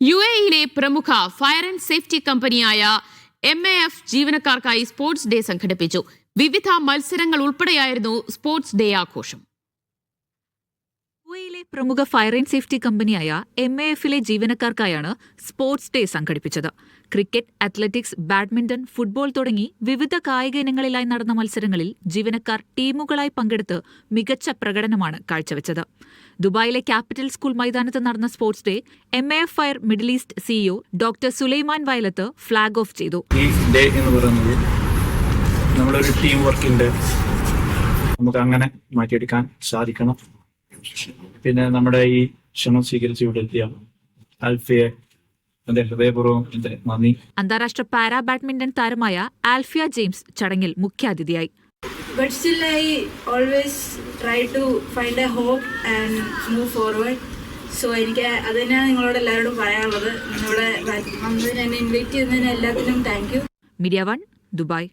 UAE-യിലെ പ്രമുഖ fire and safety കമ്പനിയായ MAF ജീവനക്കാർക്കായി സ്പോർട്സ് ഡേ സംഘടിപ്പിച്ചു. വിവിധ മത്സരങ്ങൾ ഉൾപ്പെടെയായിരുന്നു സ്പോർട്സ് ഡേ ആഘോഷം. UAE-യിലെ പ്രമുഖ ഫയർ ആൻഡ് സേഫ്റ്റി കമ്പനിയായ MAF-ലെ ജീവനക്കാർക്കായാണ് സ്പോർട്സ് ഡേ സംഘടിപ്പിച്ചത്. ക്രിക്കറ്റ്, അത്ലറ്റിക്സ്, ബാഡ്മിന്റൺ, ഫുട്ബോൾ തുടങ്ങി വിവിധ കായിക ഇനങ്ങളിലായി നടന്ന മത്സരങ്ങളിൽ ജീവനക്കാർ ടീമുകളായി പങ്കെടുത്ത് മികച്ച പ്രകടനമാണ് കാഴ്ചവെച്ചത്. ദുബായിലെ ക്യാപിറ്റൽ സ്കൂൾ മൈതാനത്ത് നടന്ന sports day MAF fire middle east CEO doctor Sulaiman Vayalath flag off ചെയ്തു. ഈ ഡേ എന്ന് പറയുന്നത് നമ്മളൊരു ടീം വർക്കിന്റെ നമുക്ക് അങ്ങനെ മാറ്റിയെടുക്കാൻ സാധിക്കണം. പിന്നെ നമ്മുടെ ഈ ക്ഷണം സ്വീകരിച്ച് ഇവിടെ എത്തിയ ആൽഫിയെ ഹൃദയപൂർവ്വം നന്ദി. അന്താരാഷ്ട്ര പാരാ ബാഡ്മിന്റൺ താരമായ ആൽഫിയ ജെയിംസ് ചടങ്ങിൽ മുഖ്യാതിഥിയായി. But still I always try to find a hope and move forward. So എനിക്ക് അത് തന്നെയാണ് നിങ്ങളോട് എല്ലാവരോടും പറയാനുള്ളത്. നിങ്ങളുടെ വന്നതിന് എന്നെ ഇൻവൈറ്റ് ചെയ്തതിന് എല്ലാത്തിനും താങ്ക് യു. Media 1 Dubai.